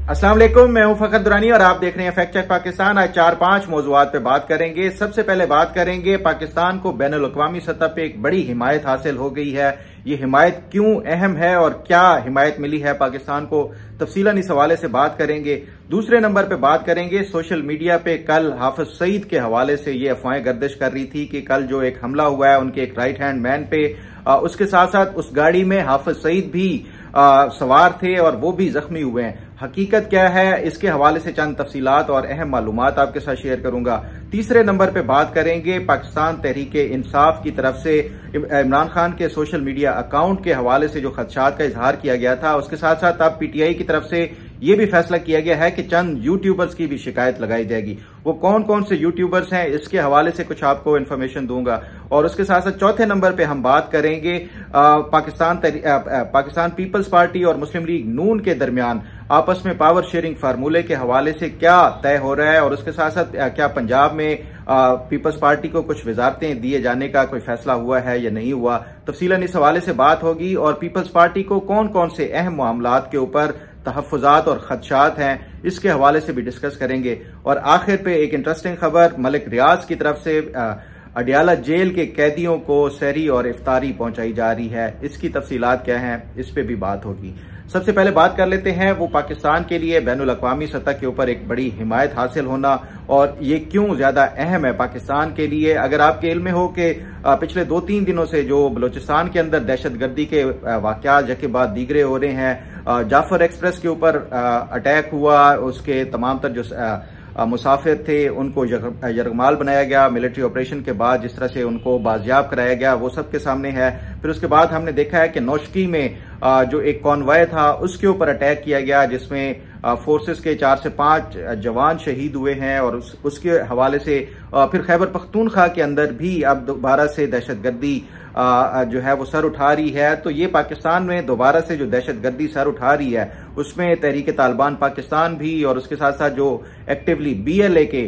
अस्सलाम वालेकुम, मैं हूं फखर दुरानी और आप देख रहे हैं फैक्ट चेक पाकिस्तान। आज 4-5 मौजुआत पे बात करेंगे। सबसे पहले बात करेंगे पाकिस्तान को बैनुल अक़वामी सतह पे एक बड़ी हिमायत हासिल हो गई है। ये हिमायत क्यों अहम है और क्या हिमायत मिली है पाकिस्तान को, तफसीलन इस हवाले से बात करेंगे। दूसरे नंबर पे बात करेंगे सोशल मीडिया पे कल हाफिज सईद के हवाले से ये अफवाहें गर्दिश कर रही थी कि कल जो एक हमला हुआ है उनके एक राइट हैंड मैन पे, उसके साथ साथ उस गाड़ी में हाफिज सईद भी सवार थे और वो भी जख्मी हुए हैं। हकीकत क्या है, इसके हवाले से चंद तफसीलात और अहम मालूमात आपके साथ शेयर करूंगा। तीसरे नंबर पे बात करेंगे पाकिस्तान तहरीके इंसाफ की तरफ से इमरान खान के सोशल मीडिया अकाउंट के हवाले से जो खदशात का इजहार किया गया था, उसके साथ साथ अब पीटीआई की तरफ से ये भी फैसला किया गया है कि चंद यूट्यूबर्स की भी शिकायत लगाई जाएगी। वो कौन कौन से यूट्यूबर्स हैं, इसके हवाले से कुछ आपको इन्फॉर्मेशन दूंगा। और उसके साथ साथ चौथे नंबर पे हम बात करेंगे पाकिस्तान पीपल्स पार्टी और मुस्लिम लीग नून के दरमियान आपस में पावर शेयरिंग फार्मूले के हवाले से क्या तय हो रहा है और उसके साथ साथ क्या पंजाब में पीपल्स पार्टी को कुछ वजारतें दिए जाने का कोई फैसला हुआ है या नहीं हुआ। तफसीलन इस हवाले से बात होगी और पीपल्स पार्टी को कौन कौन से अहम मामलात के ऊपर तहफ़्फ़ुज़ात और खदशात हैं, इसके हवाले से भी डिस्कस करेंगे। और आखिर पे एक इंटरेस्टिंग खबर, मलिक रियाज की तरफ से अडियाला जेल के कैदियों को सहरी और इफ्तारी पहुंचाई जा रही है। इसकी तफसीलात क्या हैं, इस पे भी बात होगी। सबसे पहले बात कर लेते हैं वो पाकिस्तान के लिए बैनुल अक़वामी सतह के ऊपर एक बड़ी हिमायत हासिल होना और ये क्यों ज्यादा अहम है पाकिस्तान के लिए। अगर आपके इल्म में हो कि पिछले 2-3 दिनों से जो बलोचिस्तान के अंदर दहशतगर्दी के वाकयात जके बाद दीगरे हो रहे हैं, जाफर एक्सप्रेस के ऊपर अटैक हुआ, उसके तमाम तर जो मुसाफिर थे उनको यरगमाल बनाया गया मिलिट्री ऑपरेशन के बाद, जिस तरह से उनको बाजियाब कराया गया वो सबके सामने है। फिर उसके बाद हमने देखा है कि नौशकी में जो एक कॉन्वॉय था उसके ऊपर अटैक किया गया जिसमें फोर्सेस के 4 से 5 जवान शहीद हुए हैं और उसके हवाले से फिर खैबर पख्तूनख्वा के अंदर भी अब दोबारा से दहशतगर्दी जो है वो सर उठा रही है। तो ये पाकिस्तान में दोबारा से जो दहशतगर्दी सर उठा रही है उसमें तहरीक तालिबान पाकिस्तान भी और उसके साथ साथ जो एक्टिवली BLA के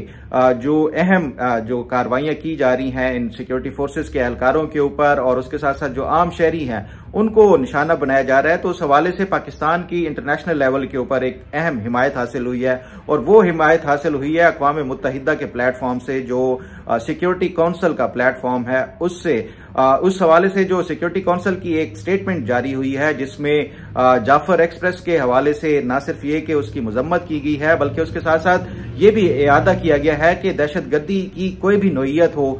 जो अहम जो कार्रवाइयां की जा रही हैं इन सिक्योरिटी फोर्सेस के एहलकारों के ऊपर और उसके साथ साथ जो आम शहरी हैं उनको निशाना बनाया जा रहा है। तो उस हवाले से पाकिस्तान की इंटरनेशनल लेवल के ऊपर एक अहम हिमायत हासिल हुई है और वो हिमायत हासिल हुई है अक़वाम मुत्तहिदा के प्लेटफॉर्म से, जो सिक्योरिटी काउंसिल का प्लेटफॉर्म है उससे। उस हवाले से जो सिक्योरिटी काउंसिल की एक स्टेटमेंट जारी हुई है जिसमें जाफर एक्सप्रेस के हवाले से न सिर्फ ये कि उसकी मजम्मत की गई है बल्कि उसके साथ साथ ये भी इयादा किया गया है कि दहशतगर्दी की कोई भी नोयत हो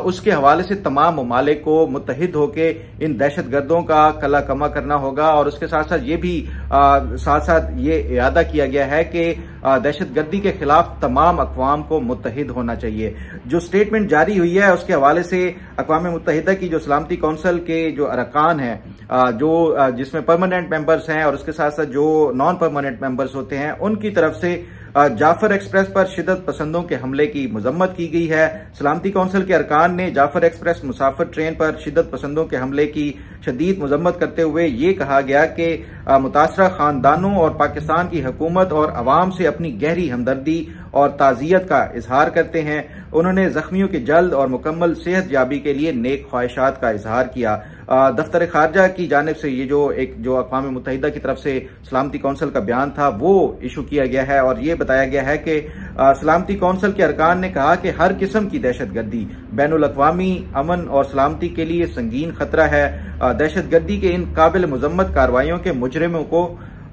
उसके हवाले से तमाम ममालिक को मुत्तहिद होकर इन दहशतगर्दों का कला कमा करना होगा। और उसके साथ साथ ये भी ये इयादा किया गया है कि दहशतगर्दी के खिलाफ तमाम अक़वाम को मुत्तहिद होना चाहिए। जो स्टेटमेंट जारी हुई है उसके हवाले से अक़वाम मुत्तहिदा की जो सलामती काउंसिल के जो अरकान हैं जो जिसमें परमानेंट मेंबर्स हैं और उसके साथ साथ जो नॉन परमानेंट मेंबर्स होते हैं उनकी तरफ से जाफर एक्सप्रेस पर शिद्दत पसंदों के हमले की मजम्मत की गई है। सलामती काउंसिल के अरकान ने जाफर एक्सप्रेस मुसाफिर ट्रेन पर शिद्दत पसंदों के हमले की शदीद मजम्मत करते हुए ये कहा गया कि मुतासरा खानदानों और पाकिस्तान की हुकूमत और अवाम से अपनी गहरी हमदर्दी और ताज़ियत का इजहार करते हैं। उन्होंने जख्मियों की जल्द और मुकम्मल सेहत याबी के लिए नेक ख्वाहिशात का इजहार किया। दफ्तर खारजा की जानिब से ये जो अक़वाम मुत्तहिदा की तरफ से सलामती काउंसिल का बयान था वो इशू किया गया है और ये बताया गया है कि सलामती काउंसिल के अरकान ने कहा कि हर किस्म की दहशतगर्दी बैनुल अक़वामी अमन और सलामती के लिए संगीन खतरा है। दहशतगर्दी के इन काबिल मुजम्मत कार्रवाइयों के मुजरिमों को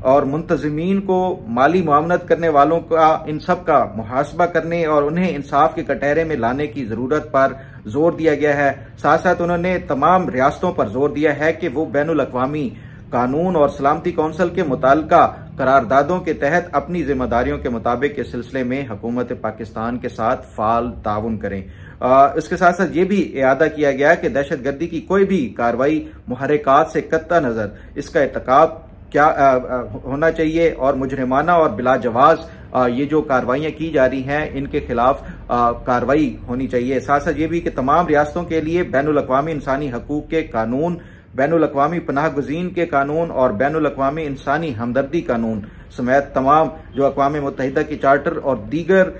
और मुंतजिमीन को, माली मुआवनत करने वालों का, इन सब का मुहासबा करने और उन्हें इंसाफ के कटहरे में लाने की जरूरत पर जोर दिया गया है। साथ साथ उन्होंने तमाम रियासतों पर जोर दिया है कि वो बैनुल अक़वामी कानून और सलामती काउंसिल के मुताल्लिका करारदादों के तहत अपनी जिम्मेदारियों के मुताबिक के सिलसिले में हुकूमत पाकिस्तान के साथ फाल ताउन करें। इसके साथ साथ ये भी इयादा किया गया कि दहशतगर्दी की कोई भी कार्रवाई मुहर्रिकात से कत्ता नजर इसका इर्तिकाब क्या होना चाहिए और मुजरिमाना और बिला जवाज ये जो कार्रवाइयां की जा रही हैं इनके खिलाफ कार्रवाई होनी चाहिए। साथ साथ ये भी कि तमाम रियासतों के लिए बैनुल अक़वामी इंसानी हकूक के कानून, बैनुल अक़वामी पनाह गुज़ीन के कानून और बैनुल अक़वामी इंसानी हमदर्दी कानून समेत तमाम जो अक़वाम मुत्तहिदा की चार्टर और दीगर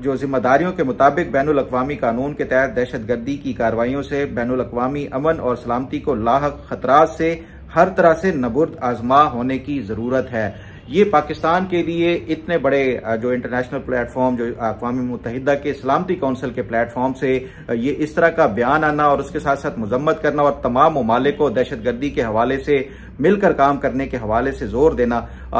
जो जिम्मेदारियों के मुताबिक बैनुल अक़वामी कानून के तहत दहशतगर्दी की कार्रवाइयों से बैनुल अक़वामी अमन और सलामती को लाहक खतरात से हर तरह से नबुर्द आजमा होने की जरूरत है। ये पाकिस्तान के लिए इतने बड़े जो इंटरनेशनल प्लेटफॉर्म, जो अक़वाम मुत्तहिदा के सलामती काउंसिल के प्लेटफॉर्म से ये इस तरह का बयान आना और उसके साथ साथ मजम्मत करना और तमाम ममालिक को दहशतगर्दी के हवाले से मिलकर काम करने के हवाले से जोर देना,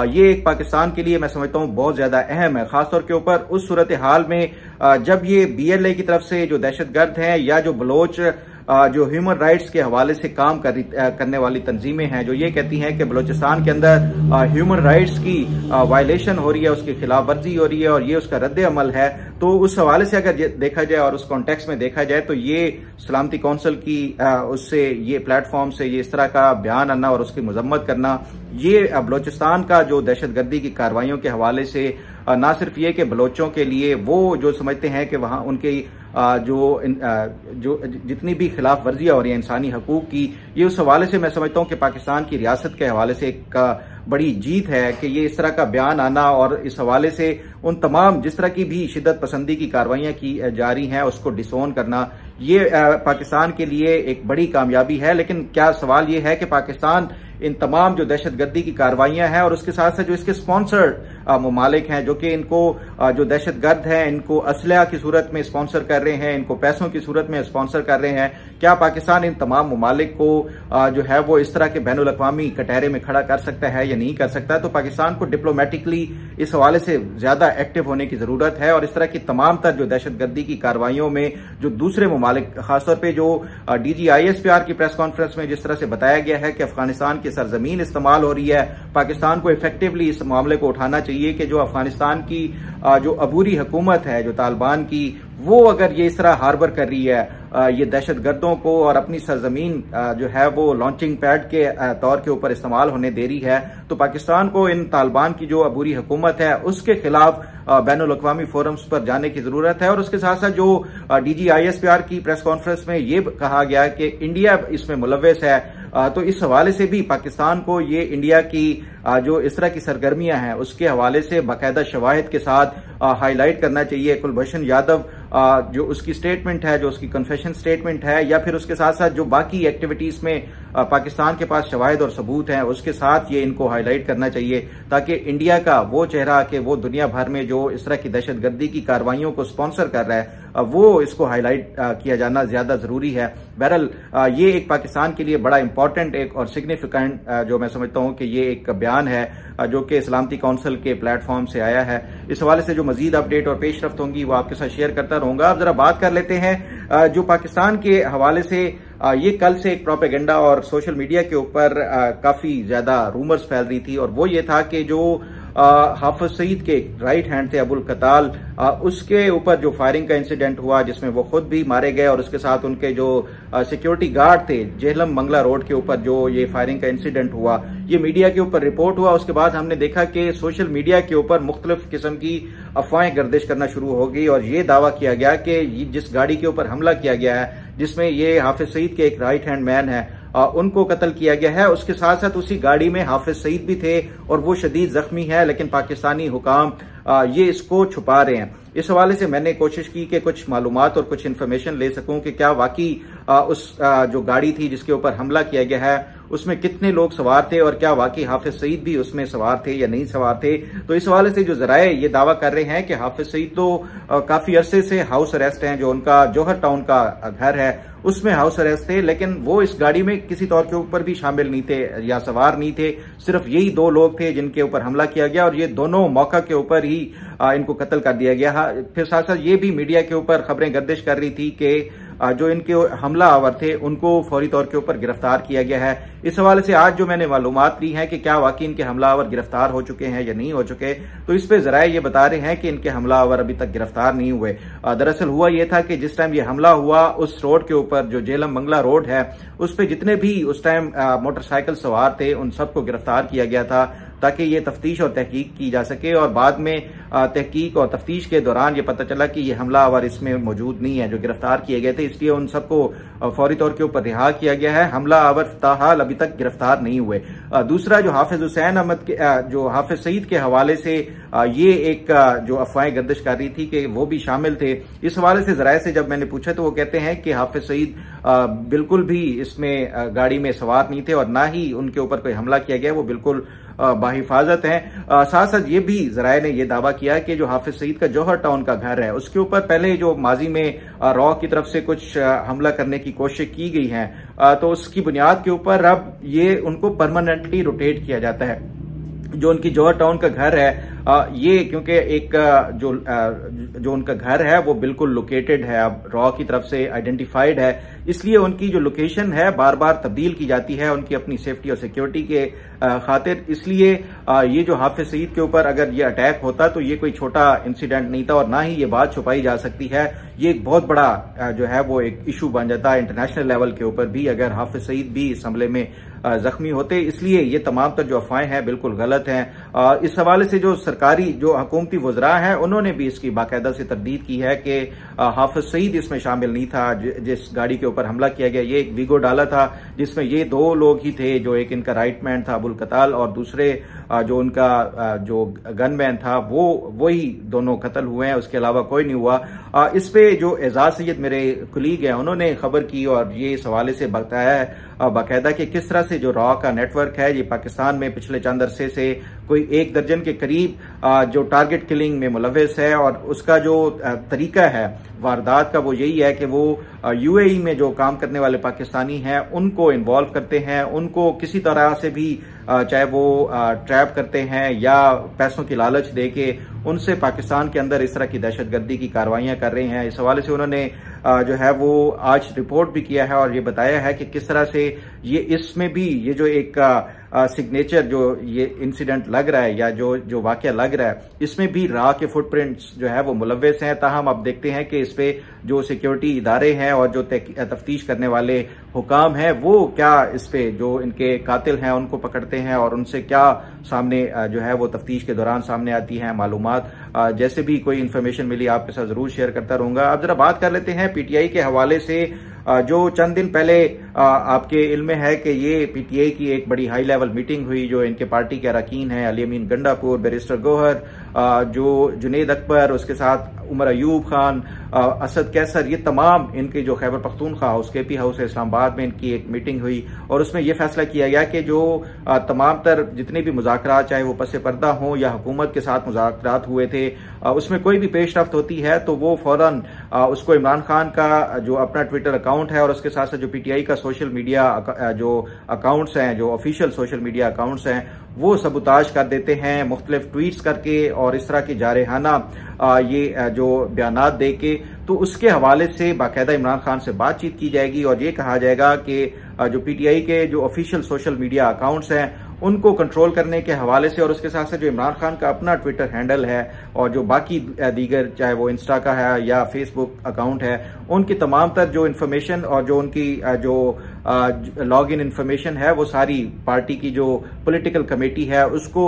ये एक पाकिस्तान के लिए मैं समझता हूं बहुत ज्यादा अहम है, खासतौर के ऊपर उस सूरत हाल में जब ये BLA की तरफ से जो दहशतगर्द हैं या जो बलोच जो ह्यूमन राइट्स के हवाले से काम करने वाली तंजीमें हैं, जो ये कहती हैं कि बलूचिस्तान के अंदर ह्यूमन राइट्स की वायलेशन हो रही है, उसकी खिलाफ वर्जी हो रही है और ये उसका रद्द अमल है, तो उस हवाले से अगर देखा जाए और उस कॉन्टेक्स्ट में देखा जाए तो ये सलामती काउंसिल की उससे ये प्लेटफॉर्म से ये इस तरह का बयान आना और उसकी मजम्मत करना, ये बलूचिस्तान का जो दहशतगर्दी की कार्रवाइयों के हवाले से ना सिर्फ ये कि बलोचों के लिए वो जो समझते हैं कि वहां उनकी जो जितनी भी खिलाफ वर्जियां हो रही है इंसानी हकूक की, ये उस हवाले से मैं समझता हूं कि पाकिस्तान की रियासत के हवाले से एक बड़ी जीत है कि ये इस तरह का बयान आना और इस हवाले से उन तमाम जिस तरह की भी शिद्दत पसंदी की कार्रवाइयां की जा रही हैं उसको डिसोन करना, ये पाकिस्तान के लिए एक बड़ी कामयाबी है। लेकिन क्या सवाल ये है कि पाकिस्तान इन तमाम जो दहशतगर्दी की कार्रवाइयां हैं और उसके साथ साथ जो इसके स्पॉन्सर्ड ममालिक हैं, जो कि इनको जो दहशतगर्द हैं इनको असलहा की सूरत में स्पॉन्सर कर रहे हैं, इनको पैसों की सूरत में स्पॉन्सर कर रहे हैं, क्या पाकिस्तान इन तमाम ममालिक को जो है वो इस तरह के बैनुल अक़वामी कटहरे में खड़ा कर सकता है या नहीं कर सकता? तो पाकिस्तान को डिप्लोमेटिकली इस हवाले से ज्यादा एक्टिव होने की जरूरत है और इस तरह की तमाम तर जो दहशतगर्दी की कार्रवाइयों में जो दूसरे ममालिक, खासतौर पर जो DG ISPR की प्रेस कॉन्फ्रेंस में जिस तरह से बताया गया है कि अफगानिस्तान की सरजमीन इस्तेमाल हो रही है, पाकिस्तान को इफेक्टिवली इस मामले को उठाना चाहिए कि जो अफगानिस्तान की जो अबूरी हुकूमत है, जो तालिबान की, वो अगर ये इस तरह हार्बर कर रही है ये दहशतगर्दों को और अपनी सरजमीन जो है वो लॉन्चिंग पैड के तौर के ऊपर इस्तेमाल होने दे रही है, तो पाकिस्तान को इन तालिबान की जो अबूरी हुकूमत है उसके खिलाफ बैनुल अक़वामी फोरम्स पर जाने की जरूरत है। और उसके साथ साथ जो DG ISPR की प्रेस कॉन्फ्रेंस में ये कहा गया कि इंडिया इसमें मुलव्वस है, तो इस हवाले से भी पाकिस्तान को ये इंडिया की जो इस तरह की सरगर्मियां हैं उसके हवाले से बाकायदा शवाहिद के साथ हाईलाइट करना चाहिए। कुलभूषण यादव जो उसकी स्टेटमेंट है, जो उसकी कन्फेशन स्टेटमेंट है, या फिर उसके साथ साथ जो बाकी एक्टिविटीज में पाकिस्तान के पास शवाहिद और सबूत हैं उसके साथ ये इनको हाईलाइट करना चाहिए, ताकि इंडिया का वो चेहरा कि वो दुनिया भर में जो इस तरह की दहशतगर्दी की कार्रवाइयों को स्पॉन्सर कर रहा है वो इसको हाईलाइट किया जाना ज्यादा जरूरी है। बहरहाल ये एक पाकिस्तान के लिए बड़ा इंपॉर्टेंट एक और सिग्निफिकेंट जो मैं समझता हूं कि ये एक बयान है जो कि सलामती काउंसिल के प्लेटफॉर्म से आया है। इस हवाले से जो मजीद अपडेट और पेशरफ्त होंगी वो आपके साथ शेयर करता रहूंगा। अब जरा बात कर लेते हैं जो पाकिस्तान के हवाले से ये कल से एक प्रोपेगेंडा और सोशल मीडिया के ऊपर काफी ज्यादा रूमर्स फैल रही थी और वो ये था कि जो हाफिज सईद के राइट हैंड थे अबुल कताल, उसके ऊपर जो फायरिंग का इंसिडेंट हुआ जिसमें वो खुद भी मारे गए और उसके साथ उनके जो सिक्योरिटी गार्ड थे, जेहलम मंगला रोड के ऊपर जो ये फायरिंग का इंसिडेंट हुआ, ये मीडिया के ऊपर रिपोर्ट हुआ। उसके बाद हमने देखा कि सोशल मीडिया के ऊपर मुख्तलिफ किस्म की अफवाहें गर्दिश करना शुरू हो गई और ये दावा किया गया कि जिस गाड़ी के ऊपर हमला किया गया है जिसमें ये हाफिज सईद के एक राइट हैंड मैन है उनको कत्ल किया गया है, उसके साथ साथ उसी गाड़ी में हाफिज सईद भी थे और वो शदीद जख्मी है, लेकिन पाकिस्तानी हुकाम ये इसको छुपा रहे हैं। इस हवाले से मैंने कोशिश की कि कुछ मालूमात और कुछ इन्फॉर्मेशन ले सकूं कि क्या वाकई उस जो गाड़ी थी जिसके ऊपर हमला किया गया है उसमें कितने लोग सवार थे और क्या वाकई हाफिज सईद भी उसमें सवार थे या नहीं सवार थे। तो इस हवाले से जो जराए ये दावा कर रहे हैं कि हाफिज सईद तो काफी अरसे से हाउस अरेस्ट हैं, जो उनका जौहर टाउन का घर है उसमें हाउस अरेस्ट थे, लेकिन वो इस गाड़ी में किसी तौर के ऊपर भी शामिल नहीं थे या सवार नहीं थे, सिर्फ यही दो लोग थे जिनके ऊपर हमला किया गया और ये दोनों मौका के ऊपर ही इनको कत्ल कर दिया गया। फिर साथ साथ ये भी मीडिया के ऊपर खबरें गर्दिश कर रही थी कि जो इनके हमला आवर थे उनको फौरी तौर के ऊपर गिरफ्तार किया गया है। इस हवाले से आज जो मैंने मालूमात ली है कि क्या वाकई इनके हमलावर गिरफ्तार हो चुके हैं या नहीं हो चुके, तो इस पे जराए ये बता रहे हैं कि इनके हमलावर अभी तक गिरफ्तार नहीं हुए। दरअसल हुआ ये था कि जिस टाइम ये हमला हुआ उस रोड के ऊपर जो जेहलम मंगला रोड है उस पे जितने भी उस टाइम मोटरसाइकिल सवार थे उन सबको गिरफ्तार किया गया था ताकि ये तफ्तीश और तहकीक की जा सके और बाद में तहकीक और तफ्तीश के दौरान ये पता चला कि ये हमलावर इसमें मौजूद नहीं है जो गिरफ्तार किए गए थे, इसलिए उन सबको फौरी तौर के ऊपर रिहा किया गया है। हमलावर फिलहाल अभी तक गिरफ्तार नहीं हुए। दूसरा जो हाफिज हुसैन अहमद के जो हाफिज सईद के हवाले से ये एक जो अफवाहें गर्दिश कर रही थी कि वो भी शामिल थे, इस हवाले से जराए से जब मैंने पूछा तो वो कहते हैं कि हाफिज सईद बिल्कुल भी इसमें गाड़ी में सवार नहीं थे और ना ही उनके ऊपर कोई हमला किया गया, वो बिल्कुल बाहिफाजत हैं। साथ साथ ये भी जराए ने यह दावा किया कि जो हाफिज सईद का जौहर टाउन का घर है उसके ऊपर पहले जो माजी में रॉ की तरफ से कुछ हमला करने की कोशिश की गई है, तो उसकी बुनियाद के ऊपर अब ये उनको परमानेंटली रोटेट किया जाता है। जो उनकी जौहर टाउन का घर है ये क्योंकि एक जो उनका घर है वो बिल्कुल लोकेटेड है, अब रॉ की तरफ से आइडेंटिफाइड है, इसलिए उनकी जो लोकेशन है बार बार तब्दील की जाती है उनकी अपनी सेफ्टी और सिक्योरिटी के खातिर। इसलिए ये जो हाफिज सईद के ऊपर अगर ये अटैक होता तो ये कोई छोटा इंसिडेंट नहीं था और ना ही ये बात छुपाई जा सकती है। ये एक बहुत बड़ा जो है वो एक इशू बन जाता है इंटरनेशनल लेवल के ऊपर भी अगर हाफिज सईद भी इस हमले में जख्मी होते। इसलिए ये तमाम तर जो अफवाहें हैं बिल्कुल गलत हैं। इस हवाले से जो सरकारी जो हुकूमती वज़रा हैं उन्होंने भी इसकी बाकायदा से तरदीद की है कि हाफिज सईद इसमें शामिल नहीं था। जिस गाड़ी के ऊपर हमला किया गया ये एक वीगो डाला था जिसमें ये दो लोग ही थे, जो एक इनका राइट मैन था अबुल कताल और दूसरे जो उनका जो गनमैन था वही दोनों कत्ल हुए हैं, उसके अलावा कोई नहीं हुआ। इस पे जो एजाज सैयद मेरे कुलीग हैं उन्होंने खबर की और ये इस हवाले से बताया है बाकायदा कि किस तरह से जो रॉ का नेटवर्क है ये पाकिस्तान में पिछले चंद अरसे से कोई 1 दर्जन के करीब जो टारगेट किलिंग में मुलविस है और उसका जो तरीका है वारदात का वो यही है कि वो यूएई में जो काम करने वाले पाकिस्तानी हैं उनको इन्वॉल्व करते हैं, उनको किसी तरह से भी चाहे वो ट्रैप करते हैं या पैसों की लालच देके उनसे पाकिस्तान के अंदर इस तरह की दहशतगर्दी की कार्रवाइयां कर रहे हैं। इस हवाले से उन्होंने जो है वो आज रिपोर्ट भी किया है और ये बताया है कि किस तरह से ये इसमें भी ये जो एक सिग्नेचर जो ये इंसिडेंट लग रहा है या जो वाकया लग रहा है इसमें भी रॉ के फुटप्रिंट्स जो है वो मुलव्वस हैं। ताहम अब देखते हैं कि इस पे जो सिक्योरिटी इदारे हैं और जो तफ्तीश करने वाले हुकाम हैं वो क्या इस पे जो इनके कातिल हैं उनको पकड़ते हैं और उनसे क्या सामने जो है वो तफ्तीश के दौरान सामने आती है मालूमात। जैसे भी कोई इन्फॉर्मेशन मिली आपके साथ जरूर शेयर करता रहूंगा। अब जरा बात कर लेते हैं पीटीआई के हवाले से। जो चंद दिन पहले आपके इल्म में है कि ये पीटीआई की एक बड़ी हाई लेवल मीटिंग हुई जो इनके पार्टी के अरकान हैं अली अमीन गंडापुर, बैरिस्टर गौहर, जो जुनेद अकबर, उसके साथ उमर अयूब खान, असद कैसर, ये तमाम इनके जो Khyber Pakhtunkhwa house KP house है इस्लामाबाद में इनकी एक मीटिंग हुई और उसमें यह फैसला किया गया कि जो तमाम तर जितने भी मुज़ाकरात चाहे वो पस पर्दा हों या हुकूमत के साथ मुज़ाकरात हुए थे उसमें कोई भी पेशरफ्त होती है तो वो फौरन उसको इमरान खान का जो अपना ट्विटर अकाउंट है और उसके साथ साथ जो पीटीआई का सोशल मीडिया जो अकाउंट्स हैं जो ऑफिशियल सोशल मीडिया अकाउंट्स हैं वो सबूताज कर देते हैं मुख्तलिफ ट्वीट्स करके और इस तरह की जारहाना ये जो बयानात दे के। तो उसके हवाले से बाकायदा इमरान खान से बातचीत की जाएगी और ये कहा जाएगा कि जो पीटीआई के जो ऑफिशियल सोशल मीडिया अकाउंट्स हैं उनको कंट्रोल करने के हवाले से और उसके साथ साथ जो इमरान खान का अपना ट्विटर हैंडल है और जो बाकी दीगर चाहे वो इंस्टा का है या फेसबुक अकाउंट है उनकी तमाम तर जो इन्फॉर्मेशन और जो उनकी जो लॉग इन इन्फॉर्मेशन है वो सारी पार्टी की जो पॉलिटिकल कमेटी है उसको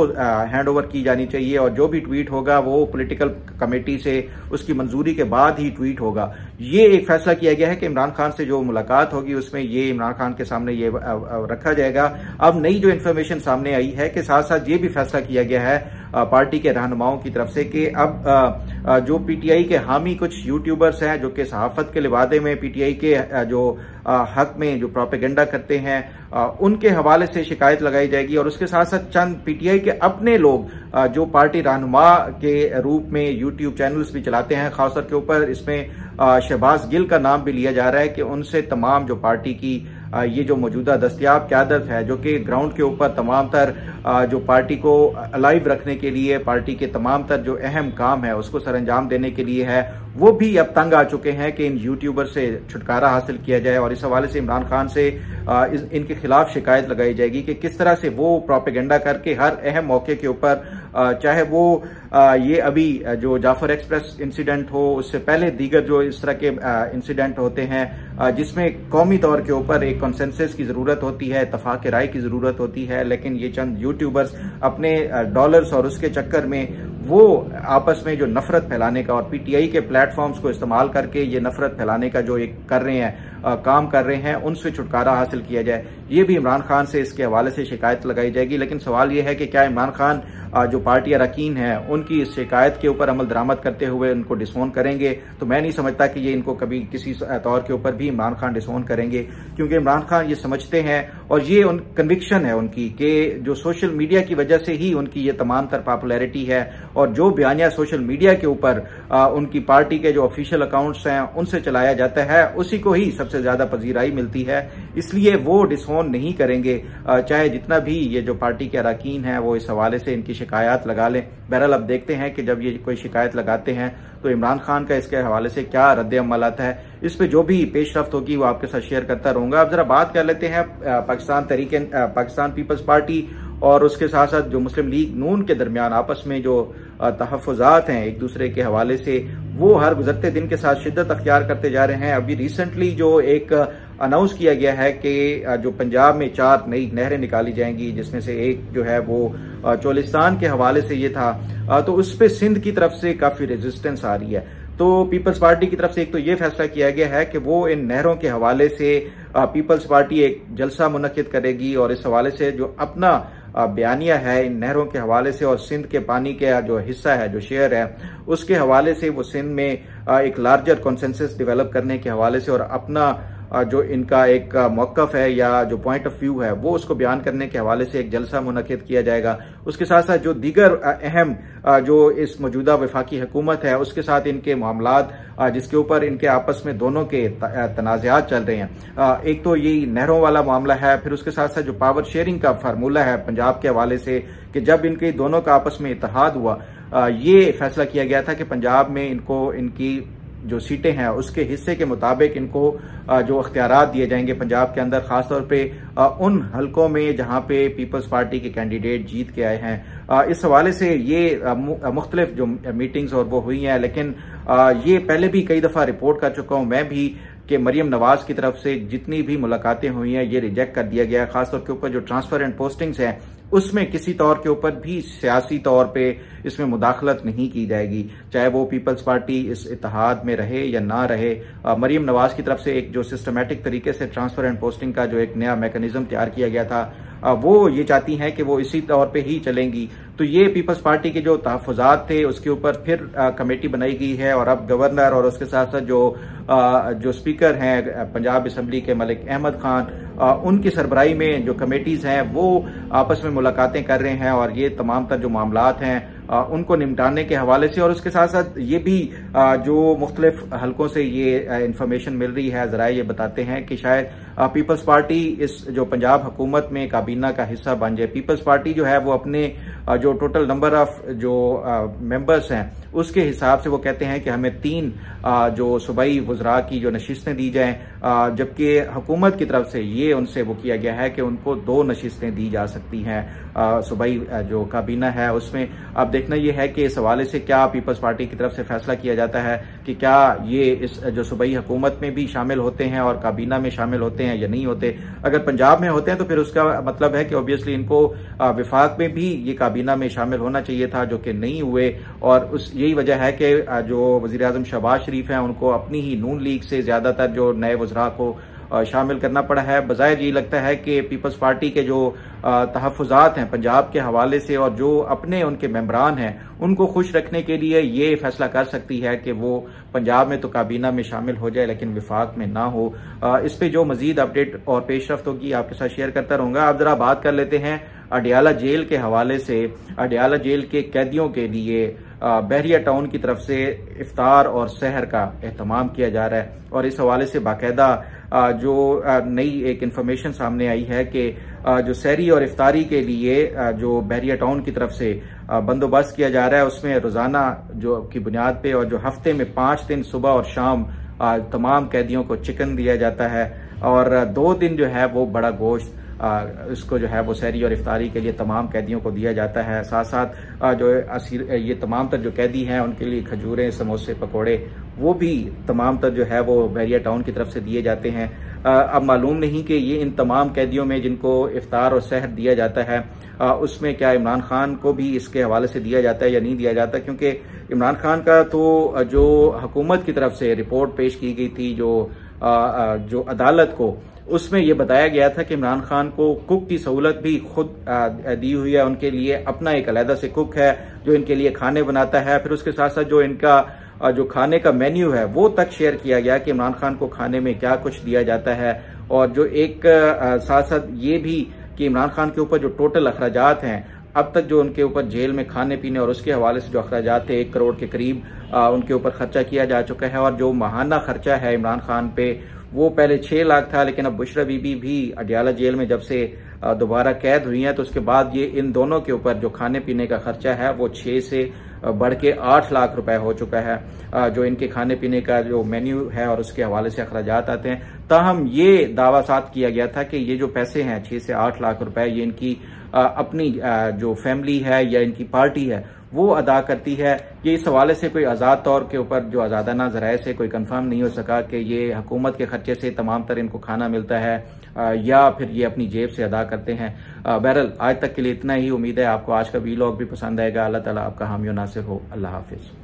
हैंड ओवर की जानी चाहिए और जो भी ट्वीट होगा वो पॉलिटिकल कमेटी से उसकी मंजूरी के बाद ही ट्वीट होगा। ये एक फैसला किया गया है कि इमरान खान से जो मुलाकात होगी उसमें ये इमरान खान के सामने ये रखा जाएगा। अब नई जो इन्फॉर्मेशन सामने आई है कि साथ साथ ये भी फैसला किया गया है पार्टी के रहनुमाओं की तरफ से कि अब जो पीटीआई के हामी कुछ यूट्यूबर्स हैं जो कि सहाफत के लिबादे में पीटीआई के जो हक में जो प्रोपेगेंडा करते हैं उनके हवाले से शिकायत लगाई जाएगी और उसके साथ साथ चंद पीटीआई के अपने लोग जो पार्टी रहनुमा के रूप में यूट्यूब चैनल्स भी चलाते हैं खासतौर के ऊपर इसमें शहबाज गिल का नाम भी लिया जा रहा है कि उनसे तमाम जो पार्टी की ये जो मौजूदा दस्तयाब क़यादत है जो कि ग्राउंड के ऊपर तमाम तर जो पार्टी को अलाइव रखने के लिए पार्टी के तमाम तर जो अहम काम है उसको सरअंजाम देने के लिए है वो भी अब तंग आ चुके हैं कि इन यूट्यूबर से छुटकारा हासिल किया जाए और इस हवाले से इमरान खान से इनके खिलाफ शिकायत लगाई जाएगी कि किस तरह से वो प्रोपेगेंडा करके हर अहम मौके के ऊपर चाहे वो ये अभी जो जाफर एक्सप्रेस इंसिडेंट हो उससे पहले दीगर जो इस तरह के इंसिडेंट होते हैं जिसमें कौमी तौर के ऊपर एक कंसेंसस की जरूरत होती है, इत्तफाक राय की जरूरत होती है, लेकिन ये चंद यूट्यूबर्स अपने डॉलर्स और उसके चक्कर में वो आपस में जो नफरत फैलाने का और पीटीआई के प्लेटफॉर्म्स को इस्तेमाल करके ये नफरत फैलाने का जो एक कर रहे हैं काम कर रहे हैं, उनसे छुटकारा हासिल किया जाए। ये भी इमरान खान से इसके हवाले से शिकायत लगाई जाएगी। लेकिन सवाल ये है कि क्या इमरान खान जो पार्टी अरकान है उनकी इस शिकायत के ऊपर अमल दरामद करते हुए उनको डिसोन करेंगे? तो मैं नहीं समझता कि ये इनको कभी किसी तौर के ऊपर भी इमरान खान डिसोन करेंगे, क्योंकि इमरान खान ये समझते हैं और ये कन्विक्शन है उनकी कि जो सोशल मीडिया की वजह से ही उनकी ये तमाम तर पॉपुलैरिटी है और जो बयानिया सोशल मीडिया के ऊपर उनकी पार्टी के जो ऑफिशियल अकाउंट्स हैं उनसे चलाया जाता है, उसी को ही सबसे ज्यादा पजीराई मिलती है। इसलिए वो डिसोन नहीं करेंगे, चाहे जितना भी ये जो पार्टी के अरकान हैं वो इस हवाले से इनकी शिकायत लगा लें। बहरहाल अब देखते हैं कि जब ये कोई शिकायत लगाते हैं तो इमरान खान का इसके हवाले से क्या रद्द अमल आता है। इस पे जो भी पेशरफ्त होगी वो आपके साथ शेयर करता रहूंगा। अब जरा बात कर लेते हैं पाकिस्तान पीपल्स पार्टी और उसके साथ साथ जो मुस्लिम लीग नून के दरमियान आपस में जो तहफ़्फ़ुज़ात हैं एक दूसरे के हवाले से, वो हर गुजरते दिन के साथ शिद्दत अख्तियार करते जा रहे हैं। अभी रिसेंटली जो एक अनाउंस किया गया है कि जो पंजाब में 4 नई नहरें निकाली जाएंगी, जिसमें से एक जो है वो चोलिस्तान के हवाले से ये था, तो उस पर सिंध की तरफ से काफी रेजिस्टेंस आ रही है। तो पीपल्स पार्टी की तरफ से एक तो ये फैसला किया गया है कि वो इन नहरों के हवाले से पीपल्स पार्टी एक जलसा मुनक्किद करेगी और इस हवाले से जो अपना बयानिया है इन नहरों के हवाले से और सिंध के पानी का जो हिस्सा है, जो शेयर है, उसके हवाले से वो सिंध में एक लार्जर कॉन्सेंसस डेवलप करने के हवाले से और अपना जो इनका एक मौक़िफ़ है या जो पॉइंट ऑफ व्यू है वो उसको बयान करने के हवाले से एक जलसा मुनक्किद किया जाएगा। उसके साथ साथ जो दीगर अहम जो इस मौजूदा वफाकी हुकूमत है उसके साथ इनके मामलात जिसके ऊपर इनके आपस में दोनों के तनाज़ात चल रहे हैं, एक तो ये नहरों वाला मामला है, फिर उसके साथ साथ जो पावर शेयरिंग का फार्मूला है पंजाब के हवाले से कि जब इनके दोनों का आपस में इत्तेहाद हुआ, ये फैसला किया गया था कि पंजाब में इनको इनकी जो सीटें हैं उसके हिस्से के मुताबिक इनको जो अख्तियारात दिए जाएंगे पंजाब के अंदर, खासतौर पे उन हलकों में जहां पे पीपल्स पार्टी के कैंडिडेट जीत के आए हैं। इस हवाले से ये मुख्तलिफ जो मीटिंग्स और वो हुई हैं, लेकिन ये पहले भी कई दफा रिपोर्ट कर चुका हूं मैं भी कि मरियम नवाज की तरफ से जितनी भी मुलाकातें हुई हैं ये रिजेक्ट कर दिया गया है। खासतौर के ऊपर जो ट्रांसफर एंड पोस्टिंग्स हैं उसमें किसी तौर के ऊपर भी सियासी तौर पे इसमें मुदाखलत नहीं की जाएगी, चाहे वो पीपल्स पार्टी इस इत्तेहाद में रहे या ना रहे। मरियम नवाज की तरफ से एक जो सिस्टमैटिक तरीके से ट्रांसफर एंड पोस्टिंग का जो एक नया मैकेनिज्म तैयार किया गया था, वो ये चाहती हैं कि वो इसी तौर पे ही चलेंगी। तो ये पीपल्स पार्टी के जो तहफ़्फ़ुज़ात थे उसके ऊपर फिर कमेटी बनाई गई है और अब गवर्नर और उसके साथ साथ जो स्पीकर हैं पंजाब असम्बली के मलिक अहमद खान, उनकी सरबराही में जो कमेटीज हैं वो आपस में मुलाकातें कर रहे हैं और ये तमाम तर जो मामलात हैं उनको निपटाने के हवाले से, और उसके साथ साथ ये भी जो मुख्तलिफ हलकों से ये इंफॉर्मेशन मिल रही है, जरा ये बताते हैं कि शायद पीपल्स पार्टी इस जो पंजाब हुकूमत में काबीना का हिस्सा बन जाए। पीपल्स पार्टी जो है वो अपने जो टोटल नंबर ऑफ जो मेंबर्स हैं उसके हिसाब से वो कहते हैं कि हमें 3 जो सूबाई वज़रा की जो नशिस्तें दी जाएं, जबकि हुकूमत की तरफ से ये उनसे वो किया गया है कि उनको 2 नशिस्तें दी जा सकती हैं सूबाई जो काबीना है उसमें। अब देखना यह है कि इस हवाले से क्या पीपल्स पार्टी की तरफ से फैसला किया जाता है कि क्या ये इस जो सूबाई हुकूमत में भी शामिल होते हैं और काबीना में शामिल होते हैं या नहीं होते। अगर पंजाब में होते हैं तो फिर उसका मतलब है कि ऑब्वियसली इनको विफाक में भी ये काबीना में शामिल होना चाहिए था, जो कि नहीं हुए, और यही वजह है कि जो वज़ीर आज़म शहबाज शरीफ हैं उनको अपनी ही नून लीग से ज्यादातर जो नए वज़रा को शामिल करना पड़ा है। बज़ाहिर ये लगता है कि पीपल्स पार्टी के जो तहफ़्फ़ुज़ात हैं पंजाब के हवाले से और जो अपने उनके मेंबरान हैं उनको खुश रखने के लिए ये फैसला कर सकती है कि वो पंजाब में तो काबीना में शामिल हो जाए लेकिन विफाक में ना हो। इस पे जो मजीद अपडेट और पेशरफ्त होगी आपके साथ शेयर करता रहूंगा। अब जरा बात कर लेते हैं अडियाला जेल के हवाले से। अडियाला जेल के कैदियों के लिए बहरिया टाउन की तरफ से इफ्तार और सहर का एहतमाम किया जा रहा है और इस हवाले से बाकायदा जो नई एक इन्फॉर्मेशन सामने आई है कि जो सहरी और इफ्तारी के लिए जो बहरिया टाउन की तरफ से बंदोबस्त किया जा रहा है उसमें रोजाना जो की बुनियाद पे और जो हफ्ते में 5 दिन सुबह और शाम तमाम कैदियों को चिकन दिया जाता है और 2 दिन जो है वो बड़ा गोश्त इसको जो है वो सहरी और इफ्तारी के लिए तमाम कैदियों को दिया जाता है। साथ साथ जो ये तमाम तर जो कैदी हैं उनके लिए खजूरें, समोसे, पकोड़े वो भी तमाम तर जो है वो बहरिया टाउन की तरफ से दिए जाते हैं। अब मालूम नहीं कि ये इन तमाम कैदियों में जिनको इफ्तार और सहर दिया जाता है उसमें क्या इमरान खान को भी इसके हवाले से दिया जाता है या नहीं दिया जाता, क्योंकि इमरान खान का तो जो हुकूमत की तरफ से रिपोर्ट पेश की गई थी जो अदालत को, उसमें यह बताया गया था कि इमरान खान को कुक की सहूलत भी खुद दी हुई है। उनके लिए अपना एक अलहदा से कुक है जो इनके लिए खाने बनाता है। फिर उसके साथ साथ जो इनका जो खाने का मेन्यू है वो तक शेयर किया गया कि इमरान खान को खाने में क्या कुछ दिया जाता है। और जो एक साथ साथ ये भी कि इमरान खान के ऊपर जो टोटल अखराजात हैं अब तक जो उनके ऊपर जेल में खाने पीने और उसके हवाले से जो अखराजात थे 1 करोड़ के करीब उनके ऊपर खर्चा किया जा चुका है। और जो माहाना खर्चा है इमरान खान पे वो पहले 6 लाख था, लेकिन अब बुशरा बीबी भी अडियाला जेल में जब से दोबारा कैद हुई है तो उसके बाद ये इन दोनों के ऊपर जो खाने पीने का खर्चा है वो 6 से बढ़ के 8 लाख रुपए हो चुका है। जो इनके खाने पीने का जो मेन्यू है और उसके हवाले से अखराजात आते हैं। ताहम ये दावा साथ किया गया था कि ये जो पैसे हैं 6 से 8 लाख रुपए ये इनकी अपनी जो फैमिली है या इनकी पार्टी है वो अदा करती है। ये इस हवाले से कोई आज़ाद तौर के ऊपर जो आज़ादाना ज़राए से कोई कंफर्म नहीं हो सका कि ये हुकूमत के खर्चे से तमाम तर इनको खाना मिलता है या फिर ये अपनी जेब से अदा करते हैं। बहरहाल आज तक के लिए इतना ही। उम्मीद है आपको आज का वीलॉग भी पसंद आएगा। अल्लाह ताला आपका हामी और नासिर हो। अल्लाह हाफिज।